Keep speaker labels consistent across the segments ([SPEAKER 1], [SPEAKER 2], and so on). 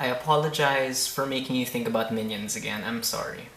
[SPEAKER 1] I apologize for making you think about Minions again. I'm sorry.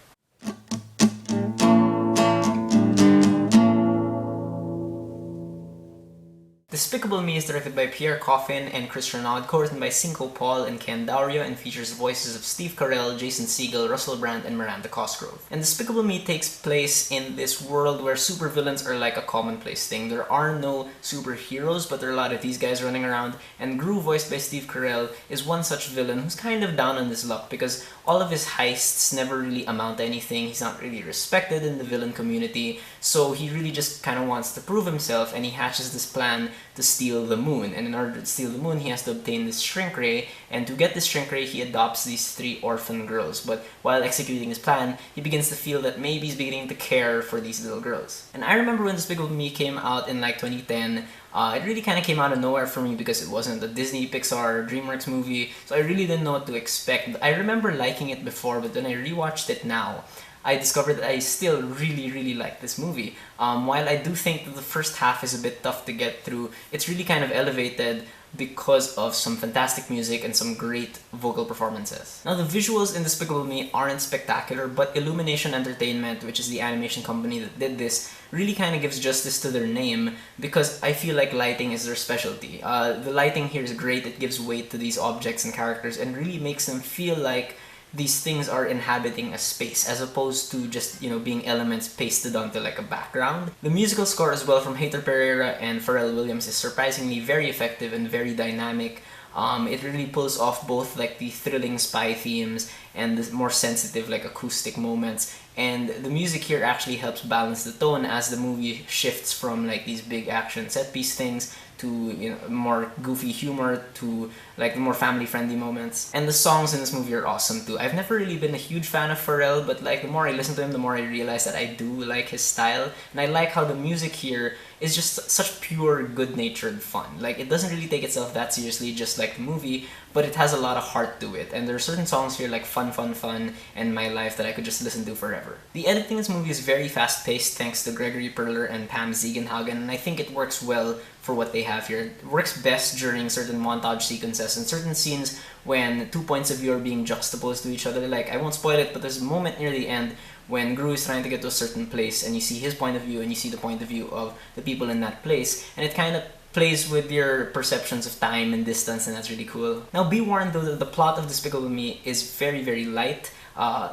[SPEAKER 1] Despicable Me is directed by Pierre Coffin and Chris Renaud, co-written by Cinco Paul and Ken Daurio, and features the voices of Steve Carell, Jason Segel, Russell Brand, and Miranda Cosgrove. And Despicable Me takes place in this world where supervillains are like a commonplace thing. There are no superheroes, but there are a lot of these guys running around, and Gru, voiced by Steve Carell, is one such villain who's kind of down on his luck because all of his heists never really amount to anything. He's not really respected in the villain community, so he really just kind of wants to prove himself, and he hatches this plan to steal the moon. And in order to steal the moon, he has to obtain this shrink ray, and to get this shrink ray, he adopts these 3 orphan girls. But while executing his plan, he begins to feel that maybe he's beginning to care for these little girls. And I remember when Despicable Me came out in like 2010, it really kind of came out of nowhere for me because it wasn't a Disney, Pixar, DreamWorks movie, so I really didn't know what to expect. I remember liking it before, but when I rewatched it now, I discovered that I still really like this movie. While I do think that the first half is a bit tough to get through, it's really kind of elevated because of some fantastic music and some great vocal performances. Now, the visuals in Despicable Me aren't spectacular, but Illumination Entertainment, which is the animation company that did this, really kind of gives justice to their name because I feel like lighting is their specialty. The lighting here is great. It gives weight to these objects and characters and really makes them feel like these things are inhabiting a space as opposed to just, being elements pasted onto like a background. The musical score as well from Heitor Pereira and Pharrell Williams is surprisingly very effective and very dynamic. It really pulls off both like the thrilling spy themes and the more sensitive like acoustic moments, and the music here actually helps balance the tone as the movie shifts from like these big action set piece things to more goofy humor to like the more family friendly moments. And the songs in this movie are awesome too. I've never really been a huge fan of Pharrell, but like the more I listen to him, the more I realize that I do like his style, and I like how the music here is just such pure good-natured fun. Like, it doesn't really take itself that seriously, just like the movie, but it has a lot of heart to it. And there are certain songs here like Fun Fun Fun and My Life that I could just listen to forever. The editing in this movie is very fast-paced thanks to Gregory Perler and Pam Ziegenhagen, and I think it works well for what they have here. It works best during certain montage sequences and certain scenes when 2 points of view are being juxtaposed to each other. Like, I won't spoil it, but there's a moment near the end when Gru is trying to get to a certain place and you see his point of view and you see the point of view of the people in that place, and it kind of plays with your perceptions of time and distance, and that's really cool. Now, be warned though that the plot of Despicable Me is very light.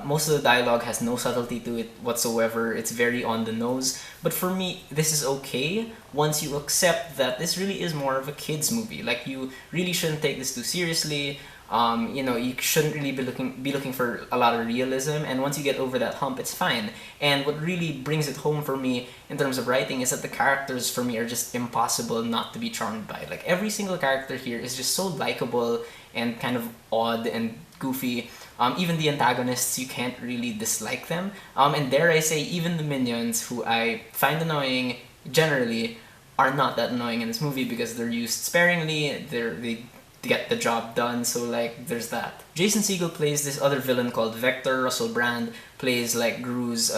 [SPEAKER 1] Most of the dialogue has no subtlety to it whatsoever. It's very on the nose. But for me, this is okay once you accept that this really is more of a kids movie. Like, you really shouldn't take this too seriously. You shouldn't really be looking for a lot of realism, and once you get over that hump, it's fine. And what really brings it home for me in terms of writing is that the characters for me are just impossible not to be charmed by. Like, every single character here is just so likable and kind of odd and goofy. Even the antagonists, you can't really dislike them. And dare I say, even the minions, who I find annoying generally, are not that annoying in this movie because they're used sparingly. They get the job done, so like there's that. Jason Segel plays this other villain called Vector. Russell Brand plays like Gru's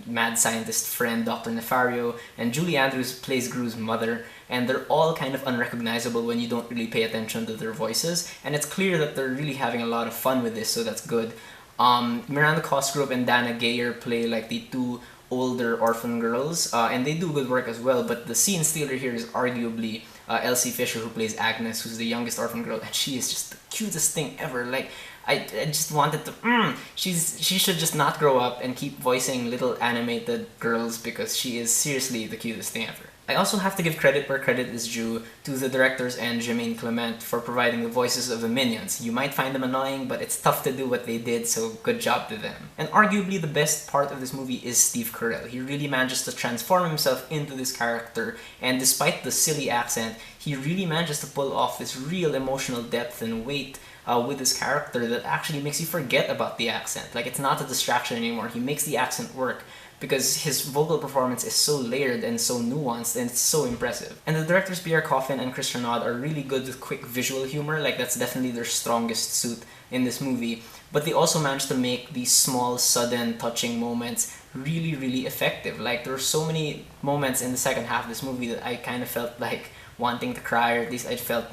[SPEAKER 1] mad scientist friend, Dr. Nefario, and Julie Andrews plays Gru's mother, and they're all kind of unrecognizable when you don't really pay attention to their voices, and it's clear that they're really having a lot of fun with this, so that's good. Miranda Cosgrove and Dana Gayer play like the 2 older orphan girls, and they do good work as well, but the scene stealer here is arguably Elsie Fisher, who plays Agnes, who's the youngest orphan girl, and she is just the cutest thing ever. Like, I just wanted to, she should just not grow up and keep voicing little animated girls because she is seriously the cutest thing ever. I also have to give credit where credit is due to the directors and Jermaine Clement for providing the voices of the minions. You might find them annoying, but it's tough to do what they did, so good job to them. And arguably the best part of this movie is Steve Carell. He really manages to transform himself into this character, and despite the silly accent, he really manages to pull off this real emotional depth and weight with this character that actually makes you forget about the accent. Like, it's not a distraction anymore. He makes the accent work because his vocal performance is so layered and so nuanced, and it's so impressive. And the directors Pierre Coffin and Chris Renaud are really good with quick visual humor. Like, that's definitely their strongest suit in this movie. But they also managed to make these small, sudden, touching moments really effective. Like, there were so many moments in the second half of this movie that I kind of felt like wanting to cry, or at least I felt,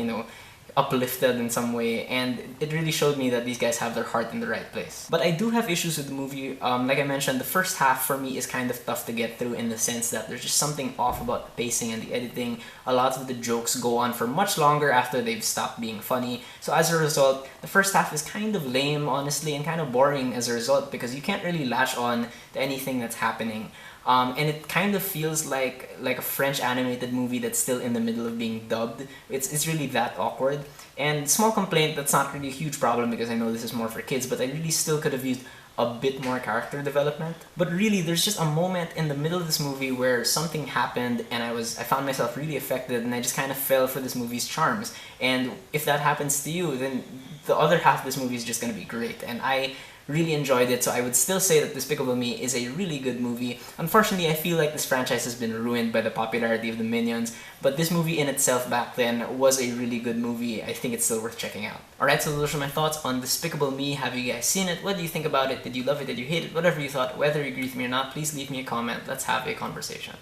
[SPEAKER 1] uplifted in some way, and it really showed me that these guys have their heart in the right place. But I do have issues with the movie. Like I mentioned, the first half for me is kind of tough to get through in the sense that there's just something off about the pacing and the editing. A lot of the jokes go on for much longer after they've stopped being funny. So as a result, the first half is kind of lame, honestly, and kind of boring as a result because you can't really latch on to anything that's happening. And it kind of feels like a French animated movie that's still in the middle of being dubbed. It's really that awkward. And small complaint, that's not really a huge problem because I know this is more for kids, but I really still could have used a bit more character development. But really, there's just a moment in the middle of this movie where something happened and I found myself really affected and I just kind of fell for this movie's charms. And if that happens to you, then the other half of this movie is just going to be great. And I really enjoyed it, so I would still say that Despicable Me is a really good movie. Unfortunately, I feel like this franchise has been ruined by the popularity of the Minions, but this movie in itself back then was a really good movie. I think it's still worth checking out. Alright, so those are my thoughts on Despicable Me. Have you guys seen it? What do you think about it? Did you love it? Did you hate it? Whatever you thought, whether you agree with me or not, please leave me a comment. Let's have a conversation.